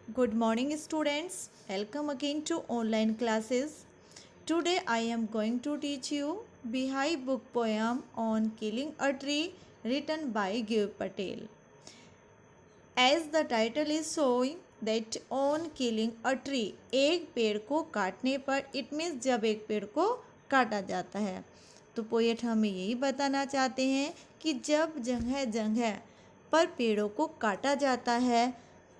Good morning, students. Welcome again to online classes. Today I am going to teach you Bihai book poem on killing a tree written by Giv Patel. As the title is showing that on killing a tree, एक पेड़ को काटने पर it means जब एक पेड़ को काटा जाता है, तो पोएट हमें यही बताना चाहते हैं कि जब जगह जगह पर पेड़ों को काटा जाता है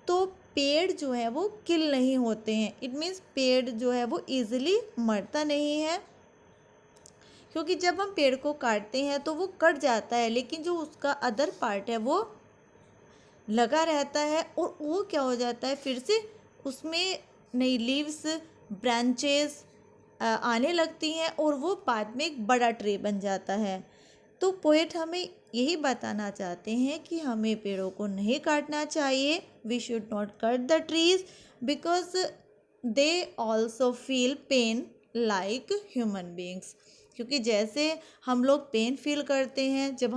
तो पेड़ जो है वो किल नहीं होते हैं। इट मीन्स पेड़ जो है वो ईजिली मरता नहीं है, क्योंकि जब हम पेड़ को काटते हैं तो वो कट जाता है, लेकिन जो उसका अदर पार्ट है वो लगा रहता है और वो क्या हो जाता है, फिर से उसमें नई लीव्स ब्रांचेस आने लगती हैं और वो बाद में एक बड़ा ट्री बन जाता है। तो पोएट हमें यही बताना चाहते हैं कि हमें पेड़ों को नहीं काटना चाहिए। We should not cut the trees because they also feel pain like human beings. क्योंकि जैसे हम लोग पेन फील करते हैं जब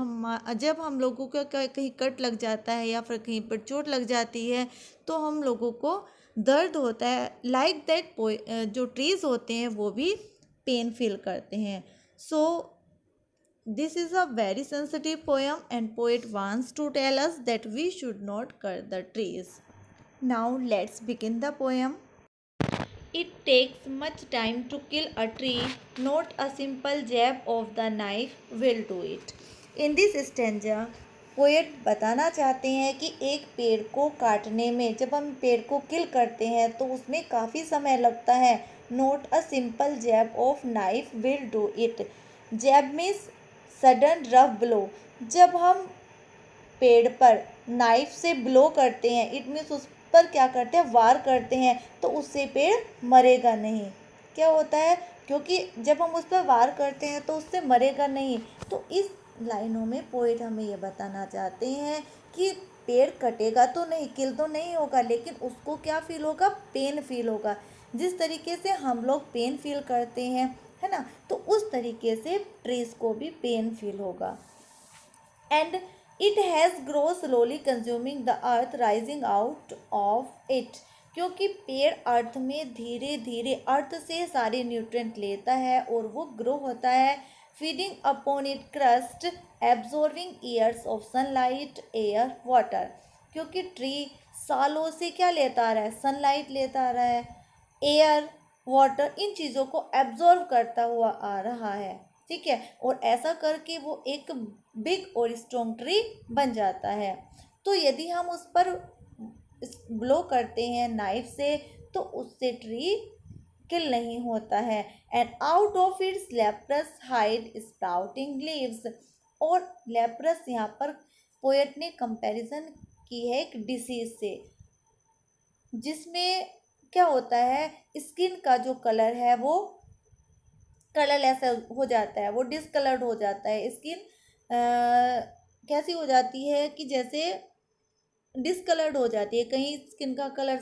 हम लोगों का कहीं कट लग जाता है या फिर कहीं पर चोट लग जाती है तो हम लोगों को दर्द होता है। लाइक दैट जो ट्रीज होते हैं वो भी पेन फील करते हैं। सो this is a very sensitive poem and poet wants to tell us that we should not cut the trees. Now let's begin the poem. It takes much time to kill a tree, not a simple jab of the knife will do it. In this stanza, poet बताना चाहते हैं कि एक पेड़ को काटने में, जब हम पेड़ को किल करते हैं तो उसमें काफ़ी समय लगता है। Not a simple jab of knife will do it. Jab means sudden rough blow. जब हम पेड़ पर नाइफ से ब्लो करते हैं, इट मीन्स उस पर क्या करते हैं, वार करते हैं, तो उससे पेड़ मरेगा नहीं। क्या होता है, क्योंकि जब हम उस पर वार करते हैं तो उससे मरेगा नहीं। तो इस लाइनों में पोएट हमें ये बताना चाहते हैं कि पेड़ कटेगा तो नहीं, किल तो नहीं होगा, लेकिन उसको क्या फील होगा, पेन फील होगा। जिस तरीके से हम लोग पेन फील करते हैं, है ना, तो उस तरीके से ट्रीज को भी पेन फील होगा। And it has grow slowly consuming the earth rising out of it. क्योंकि पेड़ अर्थ में धीरे धीरे अर्थ से सारे न्यूट्रिएंट लेता है और वो ग्रो होता है। Feeding upon it crust absorbing years of sunlight air water. क्योंकि ट्री सालों से क्या लेता आ रहा है, सनलाइट लेता आ रहा है, एयर, वाटर, इन चीज़ों को एब्जॉर्व करता हुआ आ रहा है। ठीक है, और ऐसा करके वो एक बिग और स्ट्रॉन्ग ट्री बन जाता है। तो यदि हम उस पर ब्लो करते हैं नाइफ से तो उससे ट्री किल नहीं होता है। And out of its leprous hide sprouting leaves. और लेप्रस यहाँ पर पोएट ने कंपैरिजन की है एक डिसीज से, जिसमें क्या होता है, स्किन का जो कलर है वो कलर ऐसा हो जाता है, वो डिसकलर्ड हो जाता है। स्किन कैसी हो जाती है कि जैसे डिसकलर्ड हो जाती है, कहीं स्किन का कलर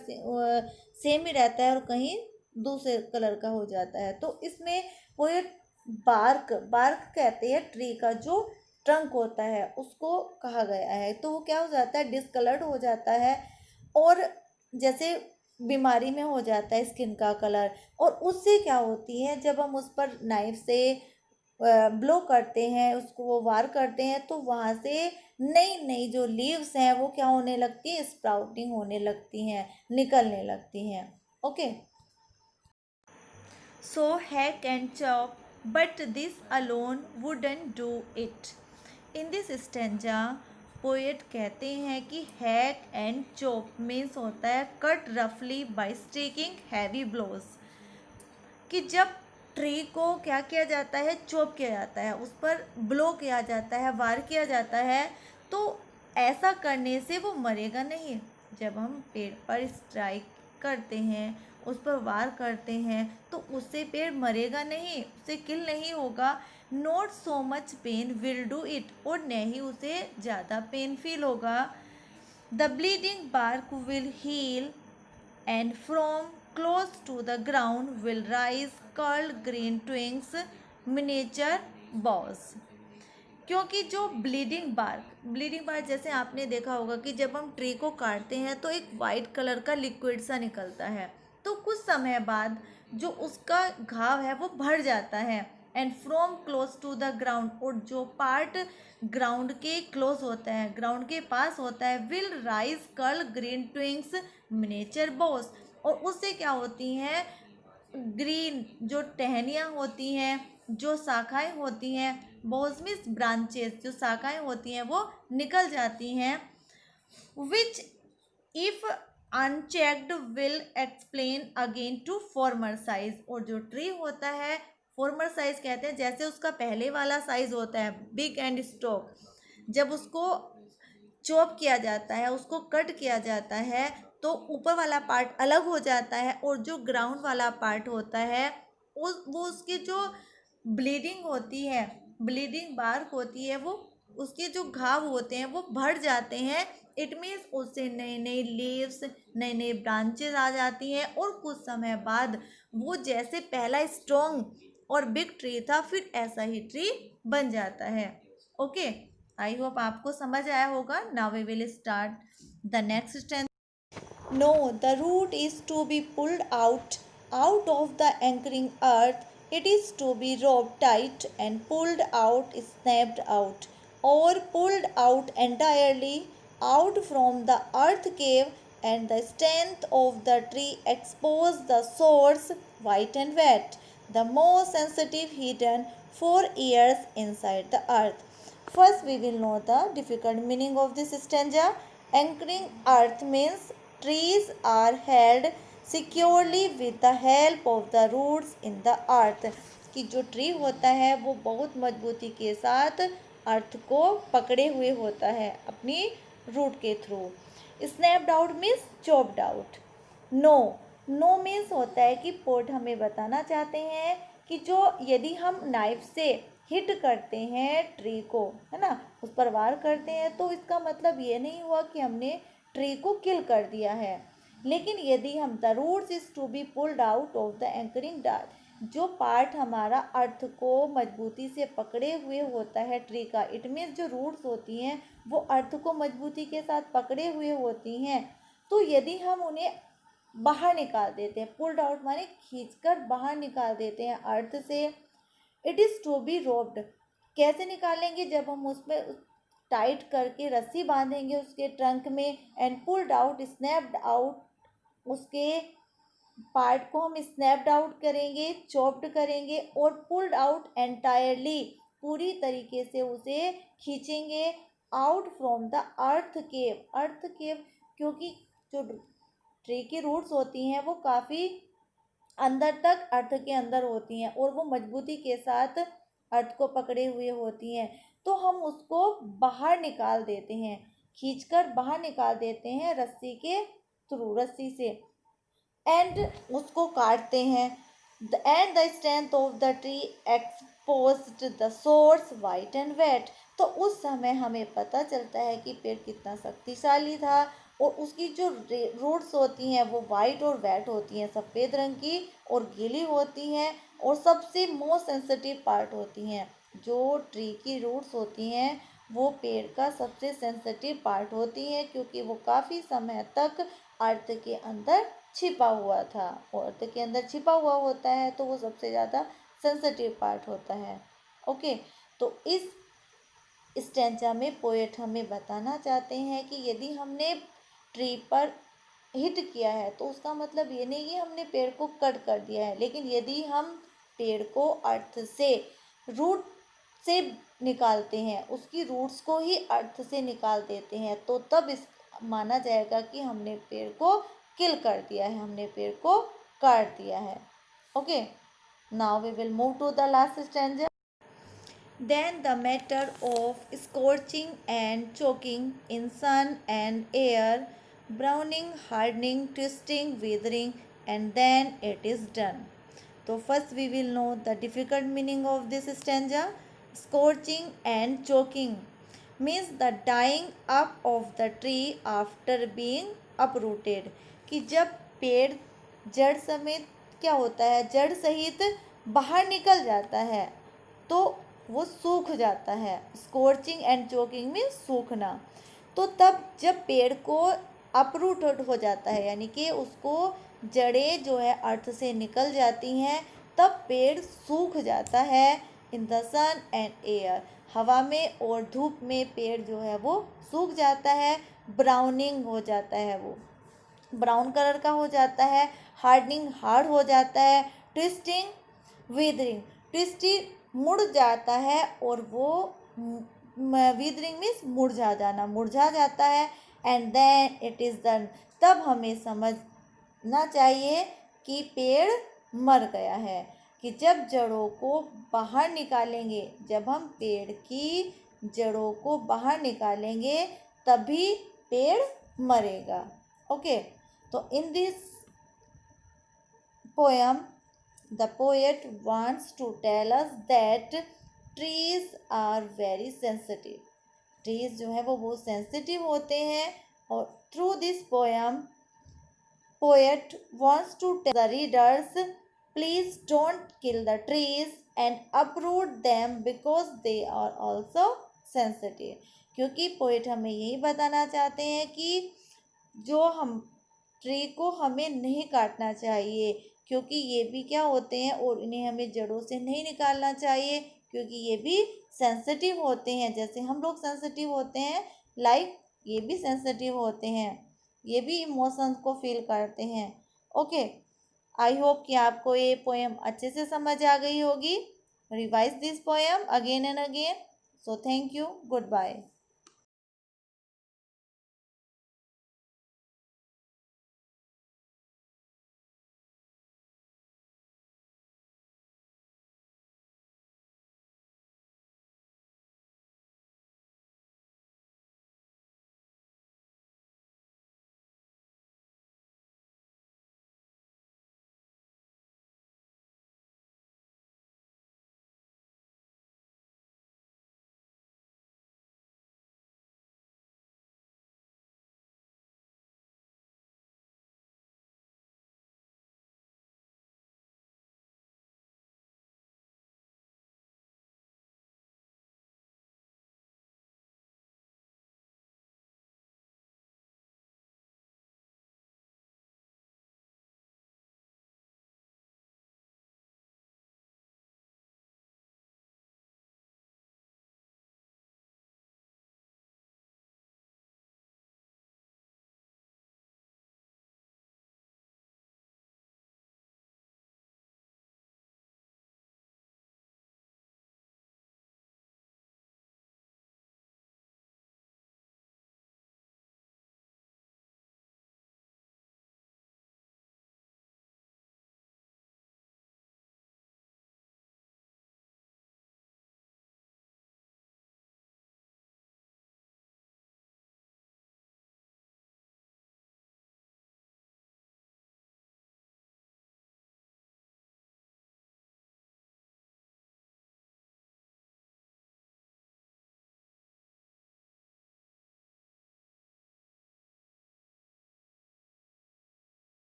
सेम ही रहता है और कहीं दूसरे कलर का हो जाता है। तो इसमें वो ये बार्क बार्क कहते हैं ट्री का जो ट्रंक होता है उसको कहा गया है। तो वो क्या हो जाता है, डिसकलर्ड हो जाता है और जैसे बीमारी में हो जाता है स्किन का कलर। और उससे क्या होती है, जब हम उस पर नाइफ से ब्लो करते हैं, उसको वो वार करते हैं, तो वहाँ से नई नई जो लीव्स हैं वो क्या होने लगती हैं, स्प्राउटिंग होने लगती हैं, निकलने लगती हैं। Okay, so hack and chop but this alone wouldn't do it. In this stanza poet कहते हैं कि हैक एंड चॉप मीन्स होता है कट रफली बाय स्ट्रीकिंग हैवी ब्लोज। कि जब ट्री को क्या किया जाता है, चॉप किया जाता है, उस पर ब्लो किया जाता है, वार किया जाता है, तो ऐसा करने से वो मरेगा नहीं। जब हम पेड़ पर स्ट्राइक करते हैं, उस पर वार करते हैं, तो उससे पेड़ मरेगा नहीं, उससे किल नहीं होगा। Not so much pain will do it, और नहीं उसे ज़्यादा पेन फील होगा। The bleeding bark will heal and from close to the ground will rise curled green twigs, miniature bows. क्योंकि जो ब्लीडिंग बार्क जैसे आपने देखा होगा कि जब हम ट्री को काटते हैं तो एक वाइट कलर का लिक्विड सा निकलता है, तो कुछ समय बाद जो उसका घाव है वो भर जाता है and from close to the ground, और जो पार्ट ग्राउंड के क्लोज होता है, ग्राउंड के पास होता है, will rise curl green twigs miniature bows, और उससे क्या होती हैं ग्रीन जो टहनियाँ होती हैं, जो शाखाएं होती हैं, बोसमिस ब्रांचेस जो शाखाएं होती हैं वो निकल जाती हैं, which if unchecked will explain again to former size, और जो ट्री होता है फॉर्मर साइज कहते हैं, जैसे उसका पहले वाला साइज होता है बिग एंड स्टॉक, जब उसको चॉप किया जाता है, उसको कट किया जाता है, तो ऊपर वाला पार्ट अलग हो जाता है, और जो ग्राउंड वाला पार्ट होता है वो उसकी जो ब्लीडिंग होती है, ब्लीडिंग बार्क होती है, वो उसके जो घाव होते हैं वो भर जाते हैं। इट मीन्स उससे नई नई लीव्स, नई नई ब्रांचेस आ जाती हैं, और कुछ समय बाद वो जैसे पहला स्ट्रॉन्ग और बिग ट्री था फिर ऐसा ही ट्री बन जाता है। ओके, आई होप आपको समझ आया होगा। Now we will start the next stanza. No, the root is to be pulled out of the anchoring earth. It is to be roped tight and pulled out, snapped out, or pulled out entirely out from the earth cave, and the strength of the tree expose the source, white and wet, the most sensitive hidden for years inside the earth. First, we will know the difficult meaning of this stanza. Anchoring earth means trees are held securely with the help of the roots in the earth, कि जो tree होता है वो बहुत मजबूती के साथ अर्थ को पकड़े हुए होता है अपनी रूट के through. Snapped out means chopped out. No, no means होता है कि पोट हमें बताना चाहते हैं कि जो यदि हम नाइफ से हिट करते हैं ट्री को, है ना, उस पर वार करते हैं, तो इसका मतलब ये नहीं हुआ कि हमने ट्री को किल कर दिया है। लेकिन यदि हम the roots is to be pulled out of the anchoring dark, जो पार्ट हमारा अर्थ को मजबूती से पकड़े हुए होता है ट्री का, इट मीन्स जो रूट्स होती हैं वो अर्थ को मजबूती के साथ पकड़े हुए होती हैं, तो यदि हम उन्हें बाहर निकाल देते हैं, पुल्ड आउट माने खींचकर बाहर निकाल देते हैं अर्थ से, it is to be roped, कैसे निकालेंगे, जब हम उसमें टाइट करके रस्सी बांधेंगे उसके ट्रंक में, and pulled out, snapped out, उसके पार्ट को हम स्नैप्ड आउट करेंगे, चॉप्ड करेंगे, और पुल्ड आउट एंटायरली, पूरी तरीके से उसे खींचेंगे, आउट फ्रॉम द अर्थ केव, अर्थ केव क्योंकि जो ट्री की रूट्स होती हैं वो काफ़ी अंदर तक अर्थ के अंदर होती हैं और वो मजबूती के साथ अर्थ को पकड़े हुए होती हैं, तो हम उसको बाहर निकाल देते हैं, खींचकर बाहर निकाल देते हैं रस्सी के थ्रू, रस्सी से, एंड उसको काटते हैं, and the strength of the tree exposed the source white and wet, तो उस समय हमें पता चलता है कि पेड़ कितना शक्तिशाली था, और उसकी जो रूट्स होती हैं वो वाइट और वेट होती हैं, सफ़ेद रंग की और गीली होती हैं, और सबसे मोस्ट सेंसिटिव पार्ट होती हैं, जो ट्री की रूट्स होती हैं वो पेड़ का सबसे सेंसिटिव पार्ट होती हैं, क्योंकि वो काफ़ी समय तक अर्थ के अंदर छिपा हुआ था, और अर्थ के अंदर छिपा हुआ होता है तो वो सबसे ज़्यादा सेंसिटिव पार्ट होता है। ओके, तो इस स्टेंजा में पोएट हमें बताना चाहते हैं कि यदि हमने ट्री पर हिट किया है तो उसका मतलब ये नहीं कि हमने पेड़ को कट कर दिया है, लेकिन यदि हम पेड़ को अर्थ से, रूट से निकालते हैं, उसकी रूट्स को ही अर्थ से निकाल देते हैं, तो तब इस माना जाएगा कि हमने पेड़ को किल कर दिया है, हमने पेड़ को काट दिया है। Okay, now we will move to the last stanza. Then the matter of scorching and choking in sun and air, browning, hardening, twisting, withering, and then it is done. So first we will know the difficult meaning of this stanza. Scorching and choking means the dying up of the tree after being uprooted, कि जब पेड़ जड़ समेत क्या होता है, जड़ सहित बाहर निकल जाता है, तो वो सूख जाता है। स्कॉर्चिंग एंड चोकिंग में सूखना। तो तब जब पेड़ को अपरूटेड हो जाता है, यानी कि उसको जड़ें जो है अर्थ से निकल जाती हैं, तब पेड़ सूख जाता है। In the sun and air, हवा में और धूप में पेड़ जो है वो सूख जाता है, ब्राउनिंग हो जाता है, वो ब्राउन कलर का हो जाता है, हार्डनिंग हार्ड हो जाता है, ट्विस्टिंग विदरिंग, ट्विस्टिंग मुड़ जाता है, और वो विदरिंग मीन्स मुरझा जाना, मुरझा जाता है। And then it is done, तब हमें समझना चाहिए कि पेड़ मर गया है। कि जब जड़ों को बाहर निकालेंगे, जब हम पेड़ की जड़ों को बाहर निकालेंगे तभी पेड़ मरेगा। ओके, तो in this poem the poet wants to tell us that trees are very sensitive. trees जो है वो बहुत सेंसिटिव होते हैं, और through this poem poet wants to tell the readers, please don't kill the trees and uproot them because they are also sensitive. क्योंकि poet हमें यही बताना चाहते हैं कि जो हम ट्री को हमें नहीं काटना चाहिए, क्योंकि ये भी क्या होते हैं, और इन्हें हमें जड़ों से नहीं निकालना चाहिए, क्योंकि ये भी सेंसिटिव होते हैं। जैसे हम लोग सेंसिटिव होते हैं, लाइक ये भी सेंसिटिव होते हैं, ये भी इमोशंस को फील करते हैं। ओके, आई होप कि आपको ये पोएम अच्छे से समझ आ गई होगी। Revise this poem again and again. So thank you, good bye.